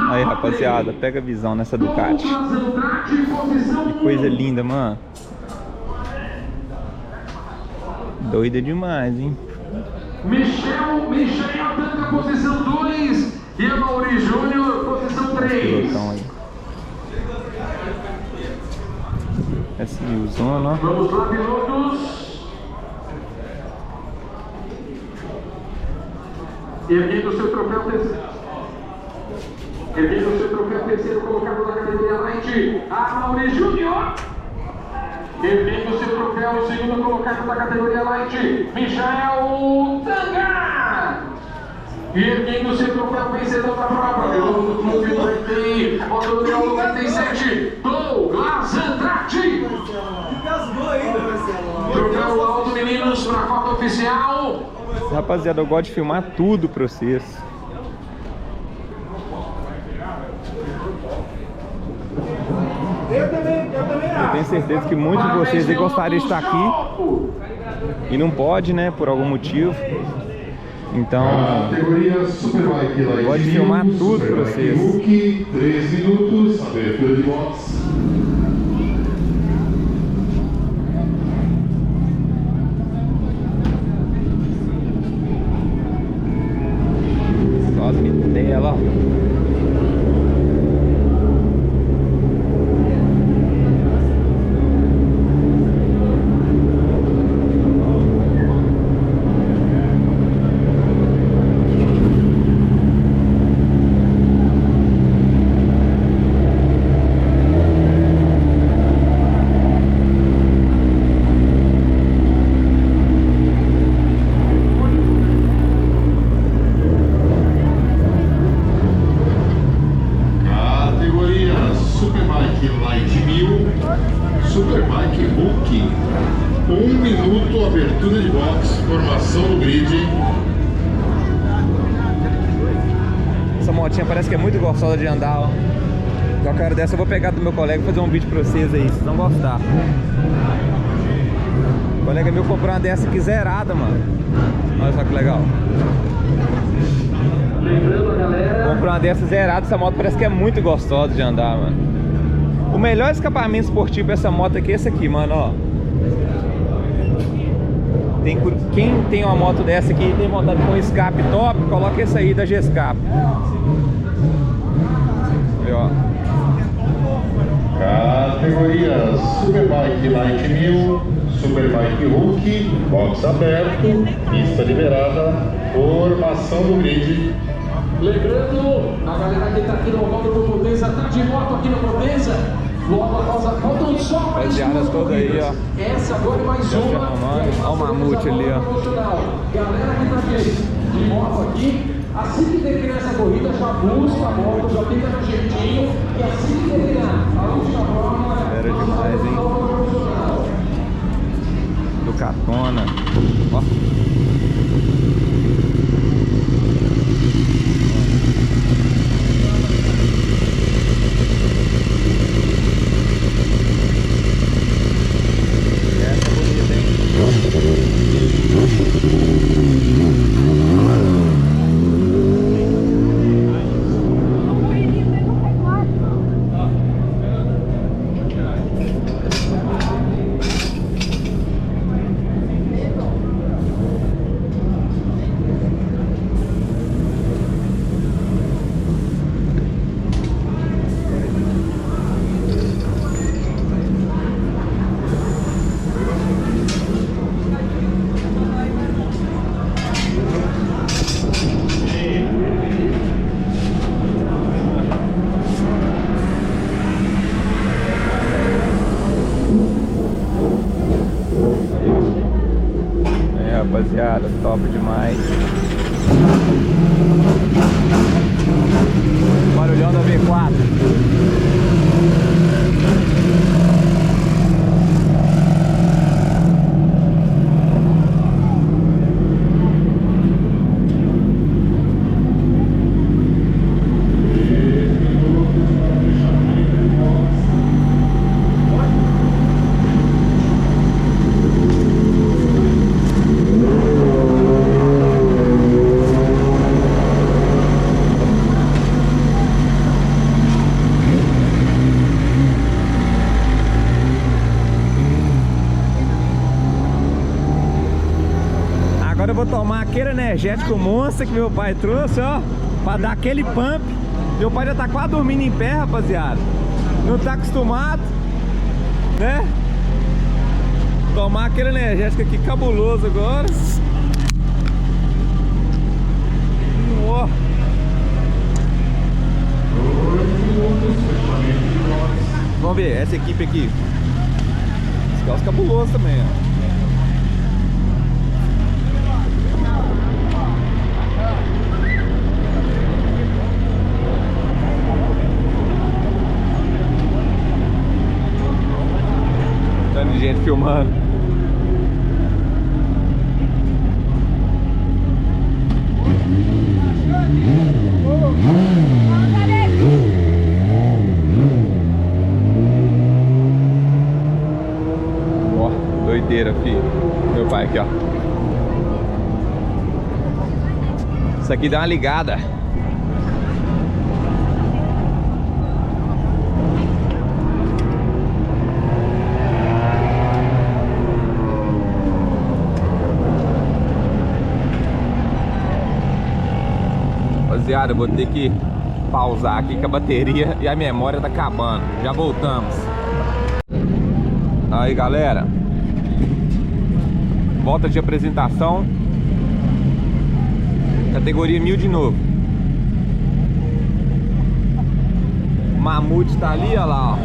Aí, rapaziada, pega a visão nessa Ducati. Que coisa linda, mano. Doida demais, hein? Michel tanca posição 2 e a Mauri Júnior, posição 3. Essa Nilzona, ó. Vamos lá, pilotos. Erguendo o seu troféu terceiro colocado na categoria Light, a Mauri Júnior. Erguendo o seu troféu, segundo colocado na categoria Light, Michel Tanga. Erguendo o seu troféu, vencedor da prova, piloto do Clube do RTI, motor 97, Douglas Andrade. Troféu Aldo, meninos, para a foto oficial. Rapaziada, eu gosto de filmar tudo pra vocês. Eu tenho certeza que muitos de vocês gostariam de estar aqui e não pode, né, por algum motivo. Então, eu gosto de filmar tudo pra vocês. 3 minutos, abertura de box. Só as dela, ó. Superbike Hulk, 1 minuto, abertura de box, formação do grid. Essa motinha parece que é muito gostosa de andar, ó. Qualquer hora dessa eu vou pegar do meu colega e fazer um vídeo pra vocês aí, vocês vão gostar. O colega meu comprou uma dessa aqui zerada, mano. Olha só que legal. Comprou uma dessa zerada, essa moto parece que é muito gostosa de andar, mano. O melhor escapamento esportivo dessa moto aqui é esse aqui, mano, ó. Quem tem uma moto dessa aqui, tem vontade com escape top, coloca esse aí da G-Escape. Ó. Categoria Superbike Light 1000, Superbike Hulk, box aberto, pista liberada, formação do grid. Lembrando, a galera que está aqui no Autódromo do Potenza, tá de moto aqui no Potenza. Logo após a faltam só mais duas corridas. Aí, ó. Essa agora é mais uma. Olha o mamute ali, ó. Galera que tá de moto aqui, assim que terminar essa corrida, já busca a moto, já fica no jeitinho. E assim que terminar a última prova, era demais, hein? Ducatona. Ó. aquele energético Monster que meu pai trouxe, ó, pra dar aquele pump. Meu pai já tá quase dormindo em pé, rapaziada. Não tá acostumado, né? Tomar aquele energético aqui cabuloso agora. Ó. Vamos ver, essa equipe aqui. Esse carro é cabuloso também, ó. Tanto de gente filmando. Ó, doideira, filho. Meu pai aqui, ó. Isso aqui dá uma ligada. Rapaziada, eu vou ter que pausar aqui que a bateria e a memória tá acabando. Já voltamos. Aí, galera, volta de apresentação. Categoria 1000 de novo. Mamute tá ali, ó lá, ó.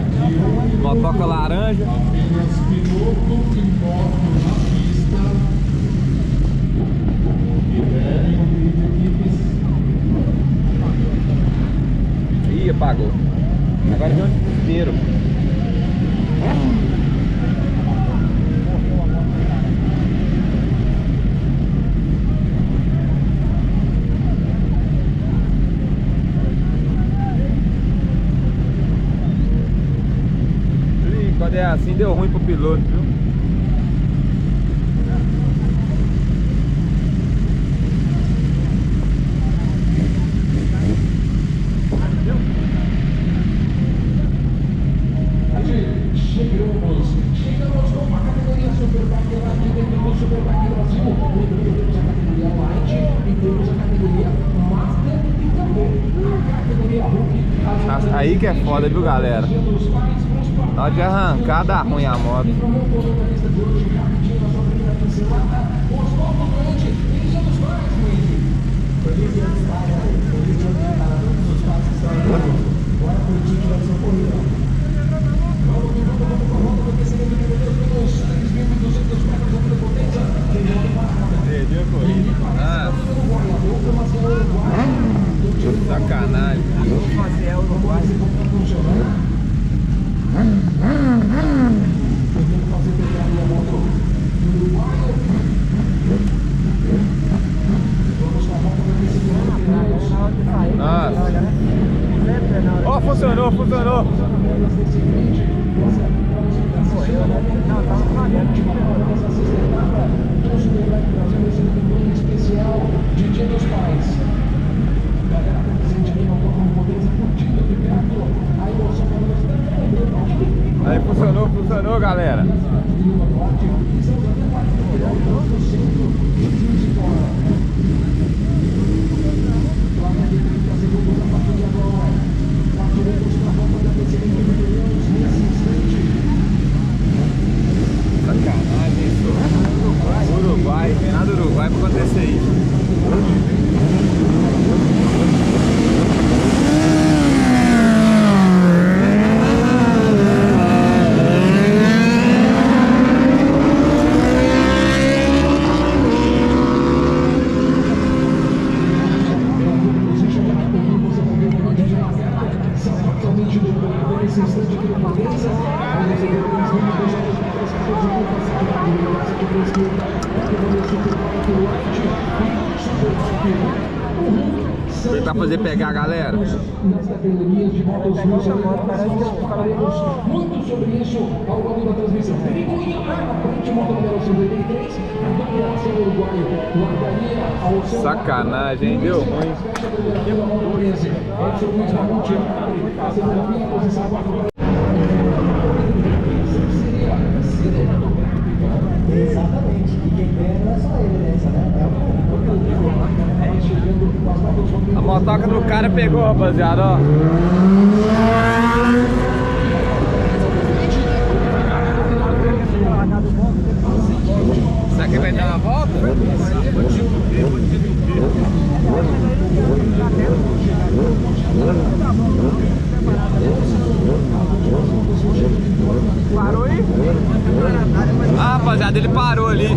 Motoca laranja. Apenas piloto e moto na pista. Liberem o grid de equipes. Ih, apagou. Agora deu um desespero. Ih, quando é assim deu ruim pro piloto, viu? Chegamos com uma categoria Superbike lá de dentro do Superbike Brasil. Temos a categoria Light e temos a categoria Master e também a categoria Hulk. Aí que é foda, viu, galera? Na hora de arrancar dá ruim a moto. Sacanagem. Vamos fazer o Uruguai. Nossa. Ó, funcionou. Especial de Dia dos Pais. Galera, presente aqui no Autocom Potência, curtindo de perto a emoção da Aí funcionou, galera. Sacanagem isso. Uruguai, vem lá do Uruguai pra acontecer isso. Pra fazer pegar a galera. Nas categorias de motos falaremos muito sobre isso ao longo da transmissão. Perigoinho lá na frente, moto número 53, a dominação uruguaio, largaria ao seu Sacanagem, hein? Deu ruim. Edson Luiz Mamute, segunda minha posição 4. Exatamente, e quem ganha não é só ele, né? É o A motoca do cara pegou, rapaziada, ó. Será que vai dar uma volta? Parou aí? Ah, rapaziada, ele parou ali.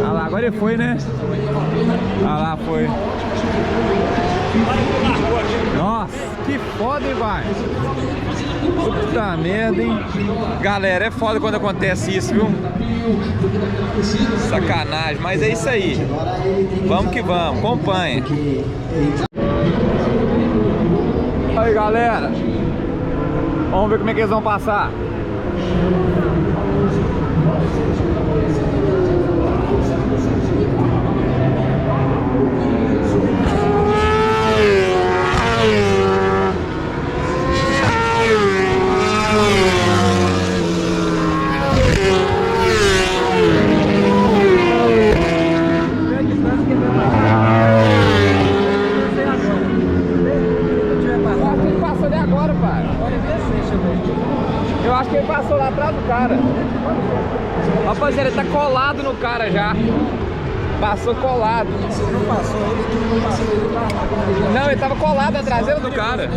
Ah lá, agora ele foi, né? Ah lá, foi. Nossa, que foda, hein, vai? Puta merda, hein? Galera, é foda quando acontece isso, viu? Sacanagem, mas é isso aí. Vamos que vamos, acompanha. Aí, galera. Vamos ver como é que eles vão passar. Eu acho que ele passou lá atrás do cara. Rapaziada, ele tá colado no cara já. Passou colado. Não passou ele? Não, ele tava colado na traseira do cara.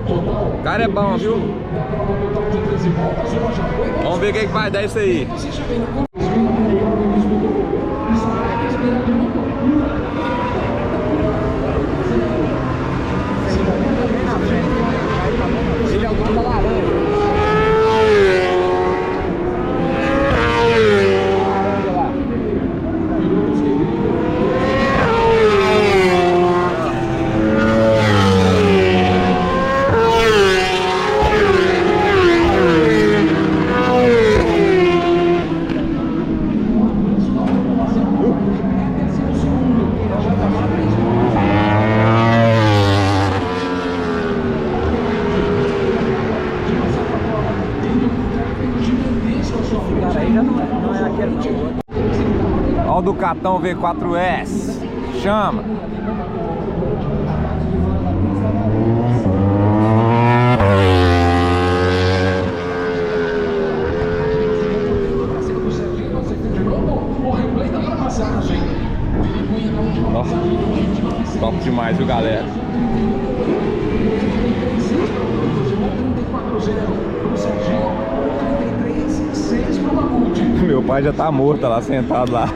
O cara é bom, viu? Vamos ver o que vai dar isso aí. Ele é o dono da laranja. Olha o Ducatão V4S. Chama. Nossa, top demais, viu, galera? Meu pai já tá morto lá, sentado lá.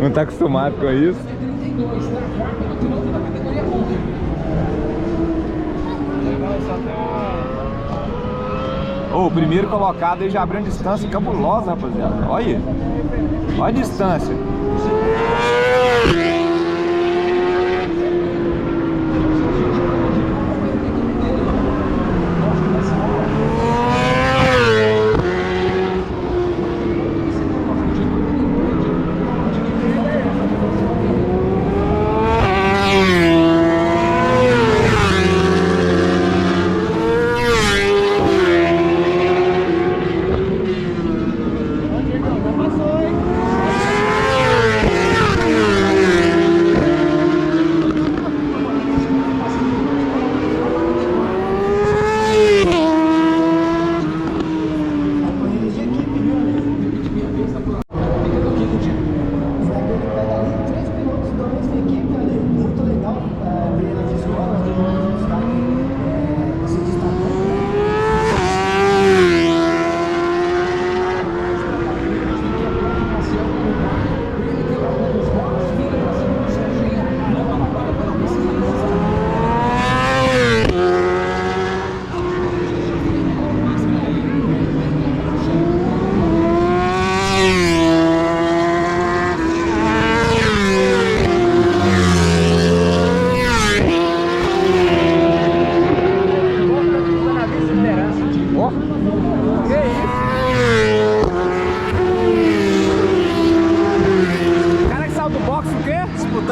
Não tá acostumado com isso. O primeiro colocado ele já abriu uma distância cabulosa, rapaziada. Olha. Olha a distância.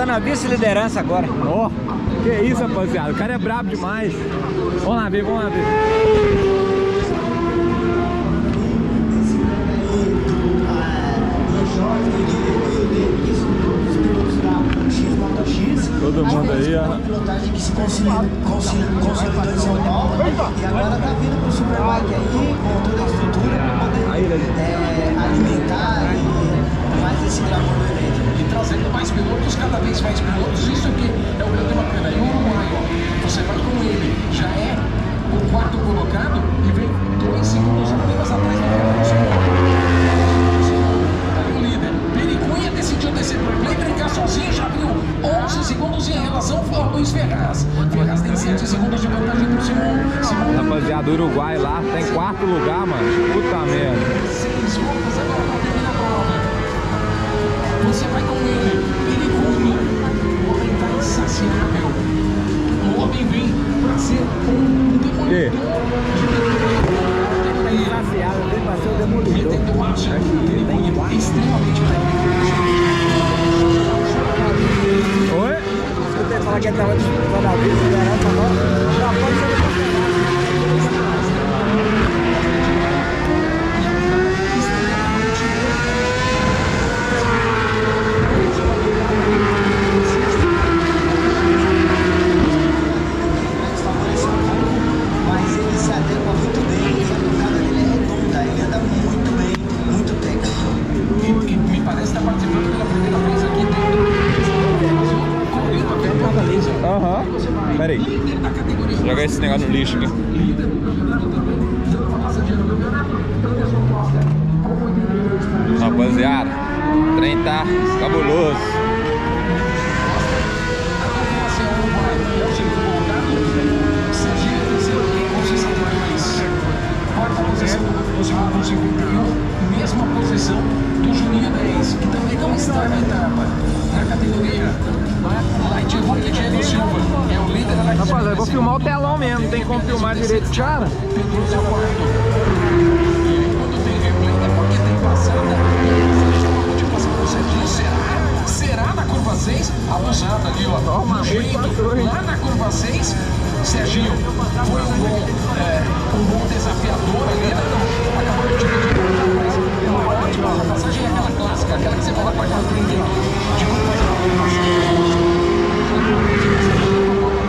disputando a vice-liderança agora. Ó, que isso, rapaziada. O cara é brabo demais. Vamos lá ver, vamos lá ver. Todo mundo aí, ó. Pilotagem que se consolidou em São Paulo e agora tá vindo pro Superbike aí com toda a estrutura para poder alimentar e mais esse glamour do evento. E trazendo mais pilotos, cada vez mais pilotos. Isso aqui é o grande bacana. E o Uruguai, ó, você vai com ele, já é o quarto colocado e vem 2 segundos apenas atrás do Fernando. O líder, Pericunha decidiu descer pro play, brincar sozinho, já abriu 11 segundos em relação ao Luiz Ferraz. Ferraz tem 7 segundos de vantagem pro Simão. Rapaziada, o Uruguai lá tá em 4º lugar, mano. Puta merda. 6 voltas agora pra terminar a prova. Você vai com ele, Pericunha. O homem tá insaciável. O homem vem pra ser um demolidor. Insaciável, vem pra ser o demolidor. Metendo marcha, Pericunha extremamente Oi? Escutei falar que ele tava disputando a vice-liderança agora. Já pode ser Mas ele se adequa muito bem e a tocada dele é redonda, ele anda muito bem, muito técnico. E me parece estar participando pela primeira vez aqui dentro. Aham. Pera aí. Joga esse negócio no lixo aqui. Rapaziada, o trem tá cabuloso. Quarta posição do segundo com 51, mesma posição do Juninho 10, que também não está na etapa. Na categoria Light Rocket, Diego Silva é o líder da Light. Rapaz, eu vou filmar o telão mesmo, não tem como filmar direito, cara. Pedroso é o quarto. E aí, quando tem replay é porque tem passada. A motivação do Serginho será na curva 6, abusada ali, ó. Toma, No jeito, lá na curva 6, Serginho foi um bom desafiador ali, né? Não, acabou de dividir, mas uma ótima passagem é aquela clássica, aquela que você coloca com a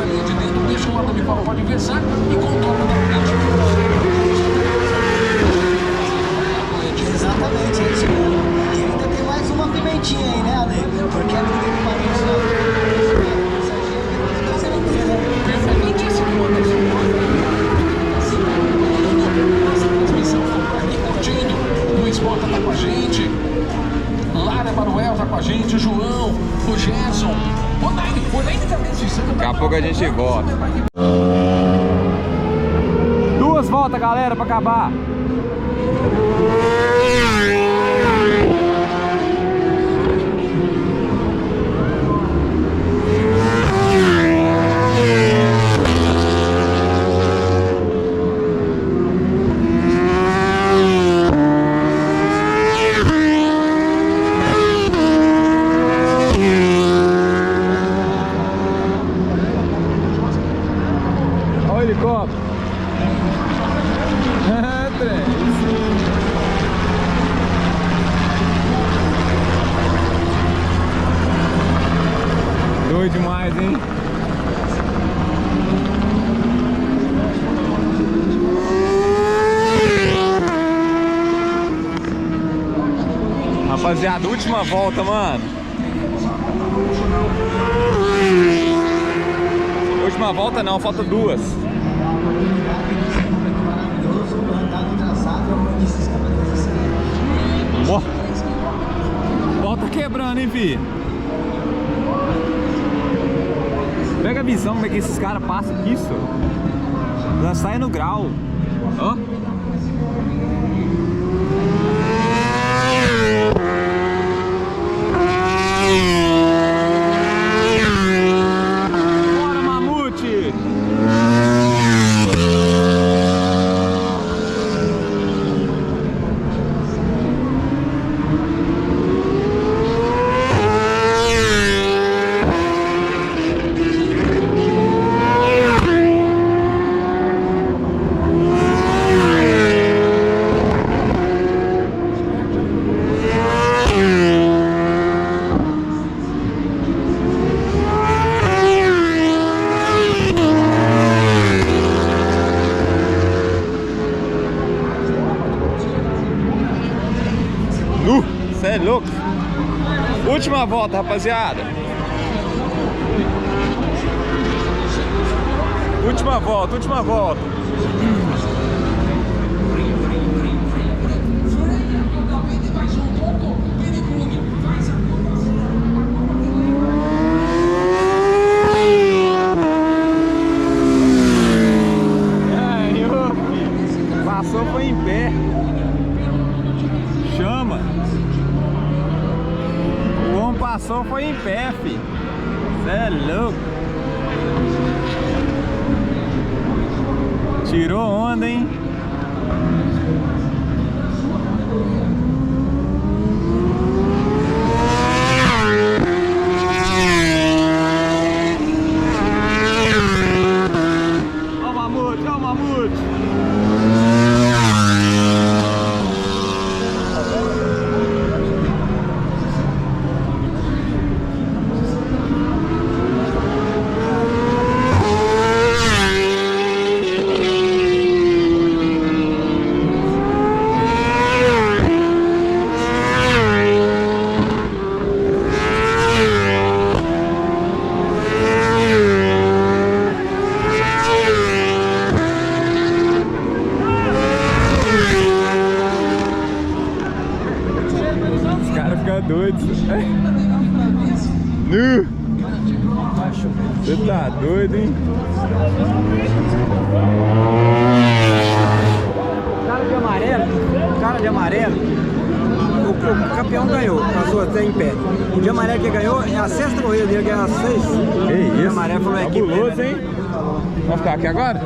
linha de dentro, deixa o lado de fora para o adversário e contorna da frente. Exatamente, é isso mesmo. E ainda tem mais uma pimentinha aí, né, Ale? Porque a briga de Paris Perfeitíssimo, Anderson. Essa transmissão aqui curtindo. Luiz Mota tá com a gente. Lara Emanuel tá com a gente. João, o Gerson. O Naine também se senta. Daqui a pouco a gente volta. 2 voltas, galera, pra acabar. Olha o helicóptero. Doido demais, hein? Rapaziada, última volta, mano. Última volta não, falta 2. Ó, volta quebrando, hein, filho? Pega a visão como é que esses caras passam aqui, isso. Já sai no grau. Ó. Bora, mamute! Cê é louco. Última volta, rapaziada. Última volta, última volta. Passou, foi em pé. Chama. O homem passou, foi em pé, fi. Cê é louco. Tirou onda, hein? Ó o mamute, ó o mamute. Doido. Nu! Você tá doido, hein? Cara de amarelo, o campeão ganhou, passou até em pé. O de amarelo que ganhou é a sexta corrida dele, que é a 6. Que isso? O de amarelo falou equipe. Fabuloso, hein? Vamos ficar aqui agora?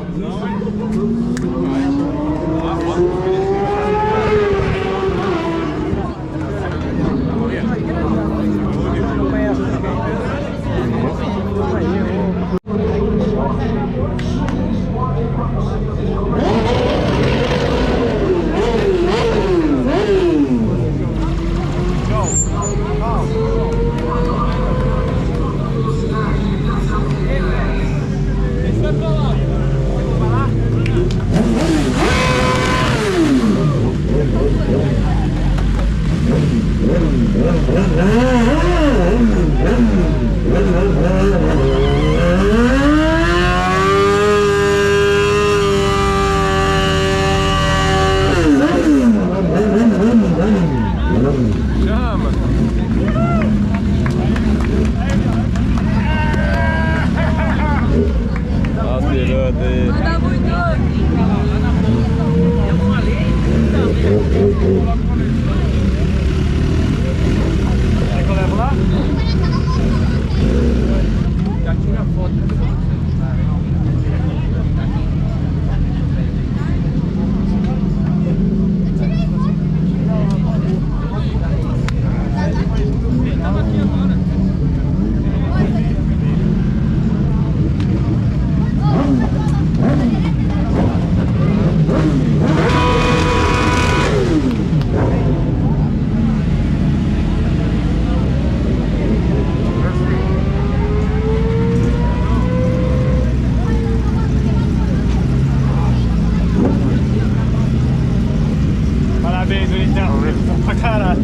Parabéns, então. Pra caralho.